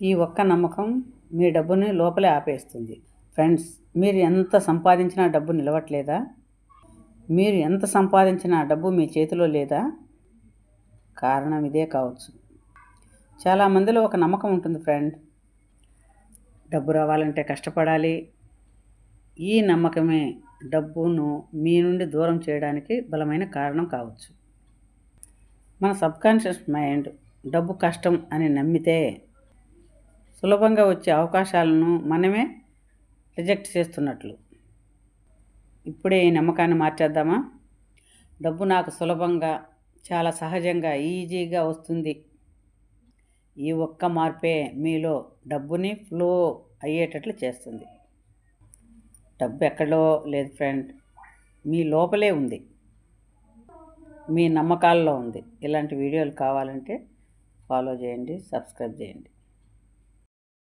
ఈ ఒక్క నమ్మకం మీ డబ్బుని లోపలే ఆపేస్తుంది. ఫ్రెండ్స్, మీరు ఎంత సంపాదించినా డబ్బు నిలవట్లేదా? మీరు ఎంత సంపాదించినా డబ్బు మీ చేతిలో లేదా? కారణం ఇదే కావచ్చు. చాలామందిలో ఒక నమ్మకం ఉంటుంది ఫ్రెండ్, డబ్బు రావాలంటే కష్టపడాలి. ఈ నమ్మకమే డబ్బును మీ నుండి దూరం చేయడానికి బలమైన కారణం కావచ్చు. మన సబ్కాన్షియస్ మైండ్ డబ్బు కష్టం అని నమ్మితే సులభంగా వచ్చే అవకాశాలను మనమే రిజెక్ట్ చేస్తున్నట్లు. ఇప్పుడే ఈ నమ్మకాన్ని మార్చేద్దామా? డబ్బు నాకు సులభంగా, చాలా సహజంగా, ఈజీగా వస్తుంది. ఈ ఒక్క మార్పే మీలో డబ్బుని ఫ్లో అయ్యేటట్లు చేస్తుంది. డబ్బు ఎక్కడో లేదు ఫ్రెండ్, మీ లోపలే ఉంది, మీ నమ్మకాల్లో ఉంది. ఇలాంటి వీడియోలు కావాలంటే ఫాలో చేయండి, సబ్స్క్రైబ్ చేయండి.